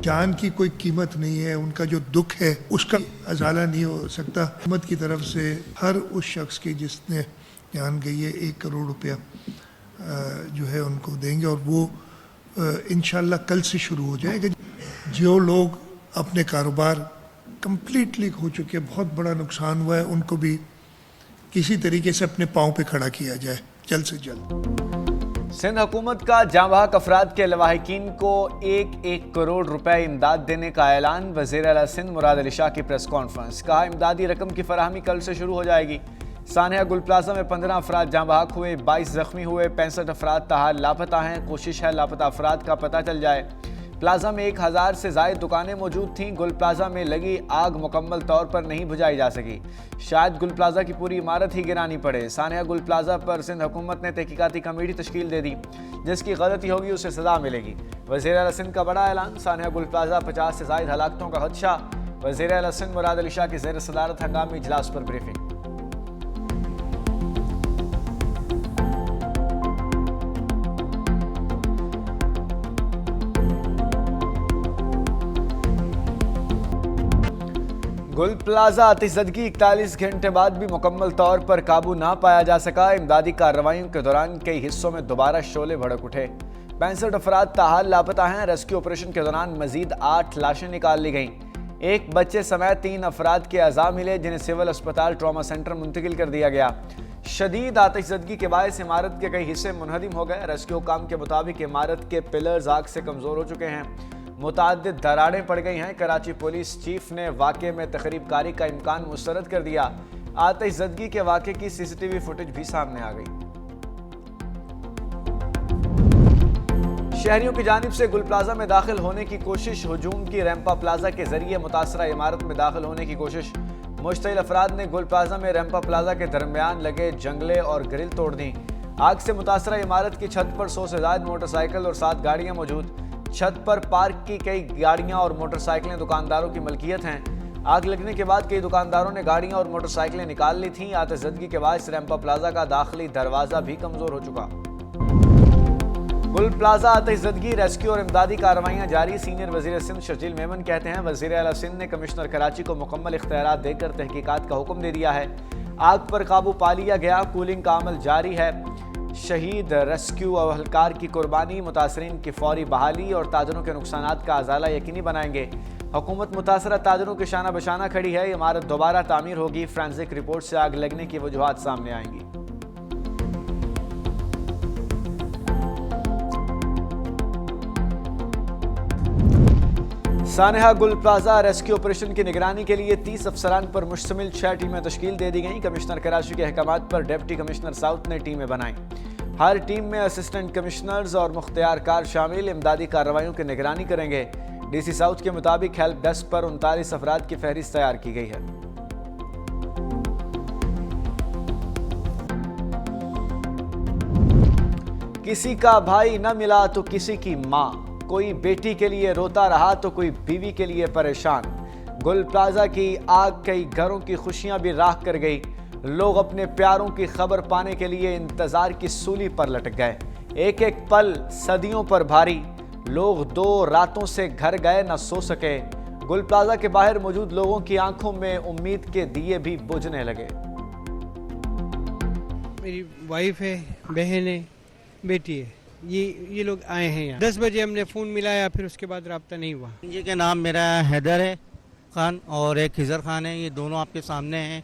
जान की कोई कीमत नहीं है, उनका जो दुख है उसका अजाला नहीं हो सकता। हुकूमत की तरफ से हर उस शख्स की जिसने जान गई है 1 करोड़ रुपया जो है उनको देंगे, और वो इंशाल्लाह कल से शुरू हो जाएगा। जो लोग अपने कारोबार कंप्लीटली हो चुके, बहुत बड़ा नुकसान हुआ है, उनको भी किसी तरीके से अपने पाँव पे खड़ा किया जाए जल्द से जल्द। सिंध हुकूमत का जांबाहक अफराद के लवाहिकीन को 1-1 करोड़ रुपए इमदाद देने का ऐलान। वज़ीर आला सिंध मुराद अली शाह की प्रेस कॉन्फ्रेंस। कहा इमदादी रकम की फराहमी कल से शुरू हो जाएगी। सानिया गुल प्लाजा में 15 अफराद जांबाहक हुए, 22 जख्मी हुए, 65 अफराद ताहाल लापता हैं। कोशिश है लापता अफराद का पता चल जाए। प्लाजा में 1000 से ज़ायद दुकानें मौजूद थीं। गुल प्लाजा में लगी आग मुकम्मल तौर पर नहीं बुझाई जा सकी। शायद गुल प्लाजा की पूरी इमारत ही गिरानी पड़े। सानिया गुल प्लाजा पर सिंध हुकूमत ने तहकीकाती कमेटी तश्कील दे दी। जिसकी गलती होगी उसे सजा मिलेगी। वज़ीर आला सिंध का बड़ा ऐलान। सानिया गुल प्लाजा 50 से ज़ायद हलाकतों का खदशा। वज़ीर आला सिंध मुराद अली शाह की ज़ेर सदारत हंगामी इजलास पर ब्रीफिंग। गुल प्लाजा आतिशज़दगी 41 घंटे बाद भी मुकम्मल तौर पर काबू ना पाया जा सका। इमदादी कार्रवाइयों के दौरान कई हिस्सों में दोबारा शोले भड़क उठे। 65 अफराद ताहाल लापता हैं। रेस्क्यू ऑपरेशन के दौरान मजीद 8 लाशें निकाल ली गईं। एक बच्चे समेत 3 अफराद के अज़ा मिले, जिन्हें सिविल अस्पताल ट्रॉमा सेंटर मुंतकिल कर दिया गया। शदीद आतिशज़दगी के बायस इमारत के कई हिस्से मुनहदिम हो गए। रेस्क्यू हुकाम के मुताबिक इमारत के पिलर्स आग से कमज़ोर हो चुके हैं। मुताद्दिद दरारें पड़ गई हैं। कराची पुलिस चीफ ने वाक़े में तखरीब कारी का इम्कान मुस्तरद कर दिया। आतिशज़दगी के वाक़े की CCTV फुटेज भी सामने आ गई। शहरियों की जानिब से गुल प्लाजा में दाखिल होने की कोशिश। हुजूम की रैंपा प्लाजा के जरिए मुतासरा इमारत में दाखिल होने की कोशिश। मुश्तइल अफराद ने गुल प्लाजा में रैंपा प्लाजा के दरमियान लगे जंगले और ग्रिल तोड़ दी। आग से मुतासरा इमारत की छत पर 100 से ज़ायद मोटरसाइकिल और 7 गाड़ियां मौजूद। छत पर पार्क की कई गाड़ियां और मोटरसाइकिलें दुकानदारों की मलकियत हैं। आग लगने के बाद कई दुकानदारों ने गाड़ियां और मोटरसाइकिलें निकाल ली थीं। आतिशज़दगी के बाद रैंपा प्लाजा का दाखिली दरवाजा भी कमजोर हो चुका। गुल प्लाजा आतिशज़दगी, रेस्क्यू और इमदादी कार्रवाइयां जारी। सीनियर वज़ीर सिंध शर्जील मेमन कहते हैं वज़ीर आला सिंध ने कमिश्नर कराची को मुकम्मल इख्तियारात देकर तहकीकात का हुक्म दे दिया है। आग पर काबू पा लिया गया। कूलिंग का अमल जारी है। शहीद रेस्क्यू अहलकार की कुर्बानी, मुतासरीन की फौरी बहाली और ताजरों के नुकसानात का अजाला यकीनी बनाएंगे। हुकूमत मुतासरा ताजरों के शाना बशाना खड़ी है। इमारत दोबारा तामीर होगी। फ्रेंसिक रिपोर्ट से आग लगने की वजूहात सामने आएंगी। सानिया गुल प्लाजा रेस्क्यू ऑपरेशन की निगरानी के लिए 30 अफसरान पर मुश्तमिल 6 टीमें तश्कील दे दी गईं। कमिश्नर कराची के अहकामात पर डिप्टी कमिश्नर साउथ ने टीमें बनाई। हर टीम में असिस्टेंट कमिश्नर्स और मुख्तियारकार शामिल इमदादी कार्रवाइयों की निगरानी करेंगे। DC साउथ के मुताबिक हेल्प डेस्क पर 39 अफराद की फहरिस्त तैयार की गई है। किसी का भाई न मिला तो किसी की माँ। कोई बेटी के लिए रोता रहा तो कोई बीवी के लिए परेशान। गुल प्लाजा की आग कई घरों की खुशियां भी राख कर गई। लोग अपने प्यारों की खबर पाने के लिए इंतजार की सूली पर लटक गए। एक एक पल सदियों पर भारी। लोग 2 रातों से घर गए न सो सके। गुल प्लाजा के बाहर मौजूद लोगों की आंखों में उम्मीद के दिए भी बुझने लगे। मेरी वाइफ है, बहन है, बेटी है। ये लोग आए हैं यहाँ। 10 बजे हमने फ़ोन मिलाया, फिर उसके बाद रब्ता नहीं हुआ। जी के नाम मेरा हैदर है खान और एक खिजर खान है। ये दोनों आपके सामने हैं।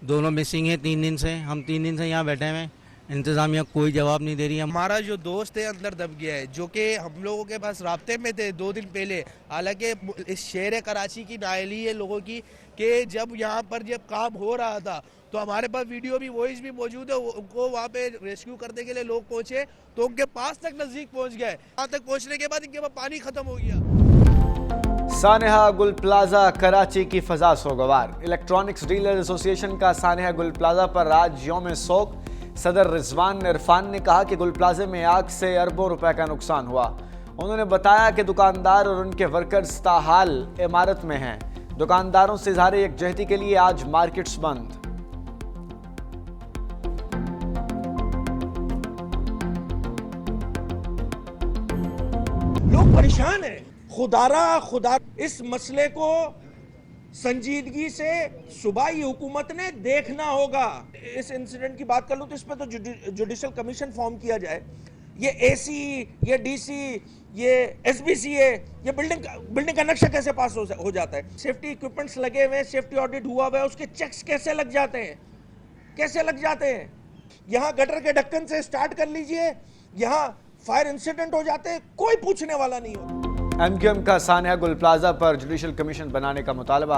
दोनों मिसिंग हैं 3 दिन से। हम 3 दिन से यहाँ बैठे हुए हैं। इंतज़ामिया कोई जवाब नहीं दे रही है। हमारा जो दोस्त है अंदर दब गया है, जो कि हम लोगों के पास राब्ते में थे 2 दिन पहले। हालांकि इस शहर कराची की नाअहली है लोगों की कि जब यहाँ पर जब काम हो रहा था तो हमारे पास वीडियो भी वॉइस भी मौजूद है। उनको वहाँ पे रेस्क्यू करने के लिए लोग पहुँचे तो उनके पास तक नज़दीक पहुँच गए। वहाँ तक पहुँचने के बाद इनके पास पानी ख़त्म हो गया। सानिया गुल प्लाजा कराची की फजा सोगवार। इलेक्ट्रॉनिक्स डीलर एसोसिएशन का सानिया गुल प्लाजा पर आज यौम सोग। सदर रिजवान इरफान ने कहा कि गुल प्लाजे में आग से अरबों रुपए का नुकसान हुआ। उन्होंने बताया कि दुकानदार और उनके वर्कर्स ताहाल इमारत में हैं। दुकानदारों से इज़हार यकजहती के लिए आज मार्केट्स बंद। लोग परेशान हैं, खुदा इस मसले को संजीदगी से सूबाई हुकूमत ने देखना होगा। इस इंसिडेंट की बात कर लूं तो इस पर तो जुडिशल कमीशन फॉर्म किया जाए। ये एसी, ये डीसी, ये एसबीसीए, ये बिल्डिंग का नक्शा कैसे पास हो जाता है? सेफ्टी इक्विपमेंट्स लगे हुए हैं, सेफ्टी ऑडिट हुआ हुआ है, उसके चेक्स कैसे लग जाते हैं? कैसे लग जाते हैं? यहाँ गटर के ढक्कन से स्टार्ट कर लीजिए, यहाँ फायर इंसिडेंट हो जाते हैं, कोई पूछने वाला नहीं होता। एमक्यूएम का सानिया गुल प्लाजा पर जुडिशल कमीशन बनाने का मुतालबा।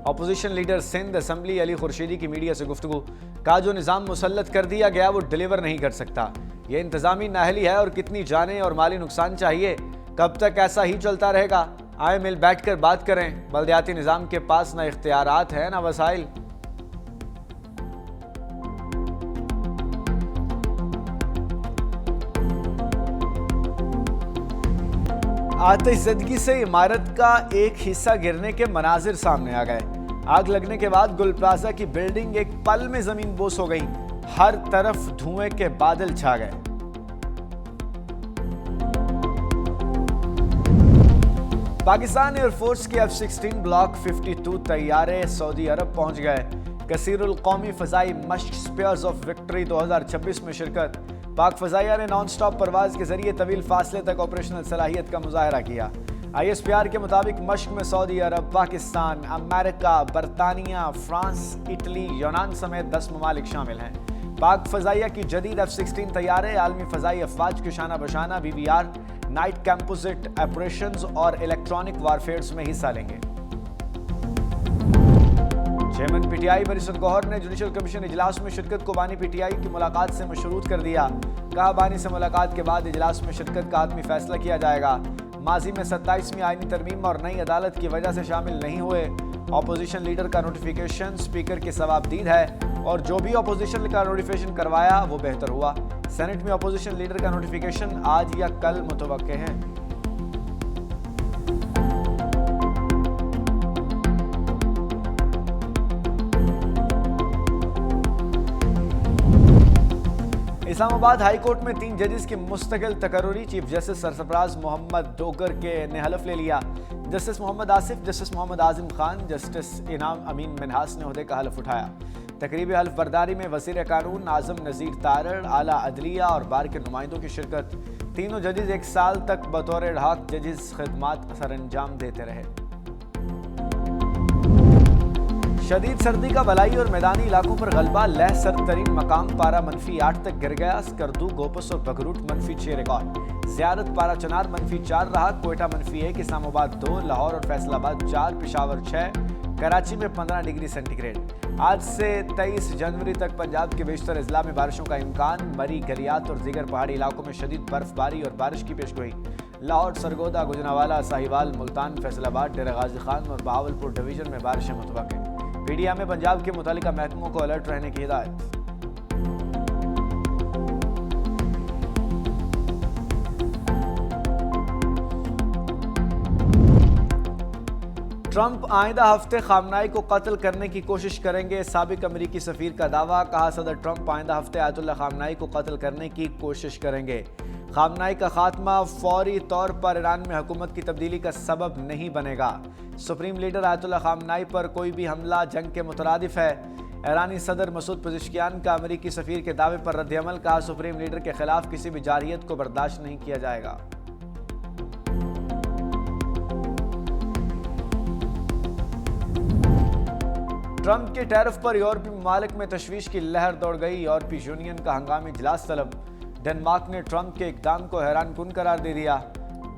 Opposition leader Sindh assembly Ali Khurshidi की मीडिया से गुफ्तगू। कहा जो निज़ाम मुसल्लत कर दिया गया वो डिलीवर नहीं कर सकता। ये इंतजामी नाअहली है और कितनी जानें और माली नुकसान चाहिए? कब तक ऐसा ही चलता रहेगा? आए मिल बैठ कर बात करें। बल्दियाती निज़ाम के पास न इख्तियारात हैं न वसाइल। आतिशज़दगी से इमारत का एक हिस्सा गिरने के मनाजिर सामने आ गए। आग लगने के बाद गुल प्लाजा की बिल्डिंग एक पल में जमीन बोस हो गई। हर तरफ धुएं के बादल छा गए। पाकिस्तान एयरफोर्स के F-16 ब्लॉक 52 तैयारे सऊदी अरब पहुंच गए। कसीरुल कौमी फजाई मश्क स्पेयर्स ऑफ विक्ट्री 2026 में शिरकत। पाक फजाइया ने नॉन स्टॉप परवाज के जरिए तवील फासले तक ऑपरेशनल सलाहियत का मुजाहरा किया। ISPR के मुताबिक मश्क में सऊदी अरब, पाकिस्तान, अमेरिका, बरतानिया, फ्रांस, इटली, यूनान समेत 10 ममालिक शामिल हैं। पाक फजाइया की जदीद F-16 तैयारे आलमी फजाई अफवाज के शाना बशाना BVR, नाइट कंपोजिट ऑपरेशंस और इलेक्ट्रॉनिक वारफेयर्स में हिस्सा लेंगे। चेयरमैन PTI बरिसत गौहर ने जुडिशल कमीशन इजलास में शिरकत को बानी PTI की मुलाकात से मशरूत कर दिया। कहा बानी से मुलाकात के बाद इजलास में शिरकत का आदमी फैसला किया जाएगा। माजी में 27वीं आईनी तरमीम और नई अदालत की वजह से शामिल नहीं हुए। अपोजिशन लीडर का नोटिफिकेशन स्पीकर की सवाबदीद है और जो भी अपोजिशन का नोटिफिकेशन करवाया वो बेहतर हुआ। सेनेट में अपोजिशन लीडर का नोटिफिकेशन आज या कल मुतवक्के है। इस्लामाबाद हाई कोर्ट में 3 जजेस की मुस्तकिल तकर्रुरी। चीफ जस्टिस सरफराज मोहम्मद डोगर ने हलफ ले लिया। जस्टिस मोहम्मद आसिफ, जस्टिस मोहम्मद आजिम खान, जस्टिस इनाम अमीन मिनहास ने ओहदे का हलफ उठाया। तकरीबी हल्फ बर्दारी में वज़ीर कानून आज़म नज़ीर तारड़, आला अदलिया और बार के नुमाइंदों की शिरकत। तीनों जजेस 1 साल तक बतौर एडहॉक जजेस खिदमात सरअंजाम देते रहे। शदीद सर्दी का बलाई और मैदानी इलाकों पर गलबा। लह सर्द तरीन मकाम पारा -8 तक गिर गया। स्कर्दू, गोपस और बगरूट -6 रिकॉर्ड। ज़ियारत पारा चनार -4 रहा। कोयटा -1, इस्लामाबाद 2, लाहौर और फैसलाबाद 4, पेशावर 6, कराची में 15 डिग्री सेंटीग्रेड। आज से 23 जनवरी तक पंजाब के बेशतर अजला में बारिशों का इम्कान। मरी, गलियात और दीगर पहाड़ी इलाकों में शदीद बर्फबारी और बारिश की पेशगोई। लाहौर, सरगोदा, गुजरांवाला, साहिवाल, मुल्तान, फैसलाबाद, डेरा गाजी खान और बहावलपुर डिवीजन में बारिशें मुतवक्के। मीडिया में पंजाब के मुतालिका महकमों को अलर्ट रहने की हिदायत। ट्रंप आइंदा हफ्ते खामनाई को कत्ल करने की कोशिश करेंगे। साबिक अमरीकी सफीर का दावा। कहा सदर ट्रंप आइंदा हफ्ते आयतुल्लाह खामनाई को कत्ल करने की कोशिश करेंगे। खामनाई का खात्मा फौरी तौर पर ईरान में हुकूमत की तब्दीली का सबब नहीं बनेगा। सुप्रीम लीडर आयतुल्लाह खामनाई पर कोई भी हमला जंग के मुतरादिफ है। ईरानी सदर मसूद पेज़ेश्कियान का अमरीकी सफीर के दावे पर रद्द-ए-अमल। कहा सुप्रीम लीडर के खिलाफ किसी भी जारहियत को बर्दाश्त नहीं किया जाएगा। ट्रंप के टैरिफ पर यूरोपीय ममालिक में तशवीश की लहर दौड़ गई। यूरोपीय यूनियन का हंगामी इजलास तलब। डेनमार्क ने ट्रंप के इक़दाम को हैरानकुन करार दे दिया।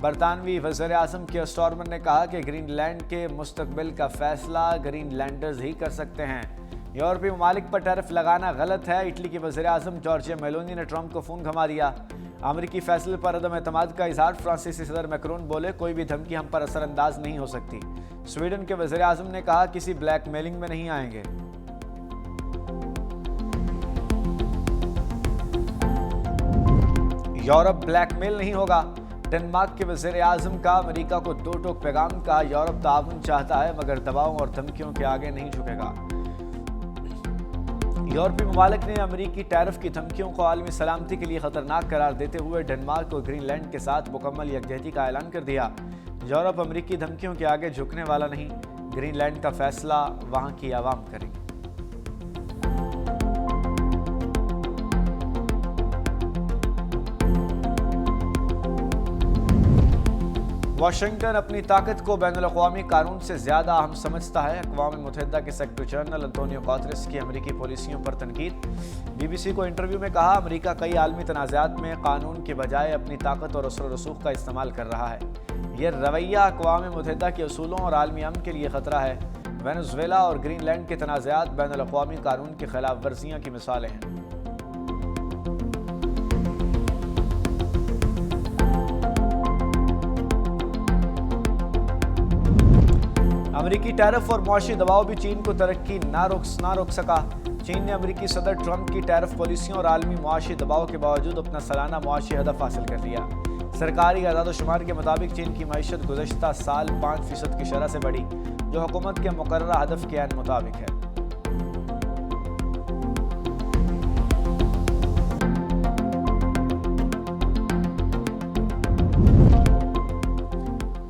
बरतानवी वज़ीर आज़म कियर स्टारमर ने कहा कि ग्रीनलैंड के मुस्तकबिल का फैसला ग्रीनलैंडर्स ही कर सकते हैं। यूरोपीय ममालिक पर टैरिफ लगाना गलत है। इटली के वज़ीर आज़म जॉर्जिया मेलोनी ने ट्रंप को फ़ोन घुमा दिया। अमरीकी फैसले पर अदम एतमाद का इजहार। फ्रांसीसी सदर मैक्रोन बोले कोई भी धमकी हम पर असरअंदाज नहीं हो सकती। स्वीडन के वज़ीर आज़म ने कहा किसी ब्लैकमेलिंग में नहीं आएंगे। यूरोप ब्लैकमेल नहीं होगा। डेनमार्क के वज़ीर आज़म का अमेरिका को 2 टोक पैगाम। कहा यूरोप ताउन चाहता है मगर दबावों और धमकियों के आगे नहीं झुकेगा। यूरोपीय ममालिक ने अमरीकी टैरिफ की धमकियों को आलमी सलामती के लिए खतरनाक करार देते हुए डेनमार्क और ग्रीनलैंड के साथ मुकम्मल यकजहती का ऐलान कर दिया। यूरोप अमेरिकी धमकियों के आगे झुकने वाला नहीं, ग्रीनलैंड का फैसला वहां की आवाम करेगी। वाशिंगटन अपनी ताकत को बैनुल-अक़वामी कानून से ज़्यादा अहम समझता है। अक़वाम मुत्तहिदा के सेक्रेटरी जनरल अंतोनियो गुतेरेस की अमेरिकी पॉलिसियों पर तनकीद। BBC को इंटरव्यू में कहा, अमेरिका कई आलमी तनाज़ात में कानून के बजाय अपनी ताकत और असर रसूख का इस्तेमाल कर रहा है। यह रवैया अक़वाम मुत्तहिदा के असूलों और आलमी अमन के लिए ख़तरा है। वेनेज़ुएला और ग्रीनलैंड के तनाज़ात बैनुल-अक़वामी कानून की खिलाफ वर्जियाँ की मिसालें हैं। अमेरिकी टैरिफ और मुआशी दबाव भी चीन को तरक्की ना रोक सका। चीन ने अमेरिकी सदर ट्रंप की टैरिफ पॉलिसियों और आलमी मुआशी दबाव के बावजूद अपना सालाना मुआशी हदफ हासिल कर लिया। सरकारी आदाद-ओ-शुमार के मुताबिक चीन की मईशत गुज़श्ता साल 5% की शरह से बढ़ी, जो हुकूमत के मुकर्ररा हदफ के ऐन मुताबिक है।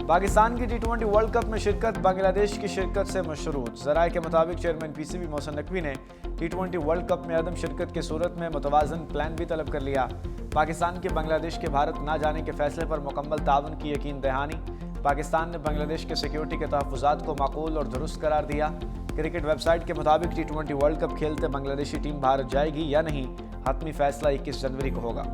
पाकिस्तान की T20 वर्ल्ड कप में शिरकत बांग्लादेश की शिरकत से मशरूत। ज़राए के मुताबिक चेयरमैन PCB मोहसिन नकवी ने T20 वर्ल्ड कप में अदम शिरकत की सूरत में मुतवाज़न प्लान भी तलब कर लिया। पाकिस्तान के बांग्लादेश के भारत ना जाने के फैसले पर मुकम्मल ताउन की यकीन दहानी। पाकिस्तान ने बांग्लादेश के सिक्योरिटी के तहफ़्फ़ुज़ात को माकूल और दुरुस्त करार दिया। क्रिकेट वेबसाइट के मुताबिक T20 वर्ल्ड कप खेलते बांग्लादेशी टीम भारत जाएगी या नहीं, हतमी फैसला 21 जनवरी को होगा।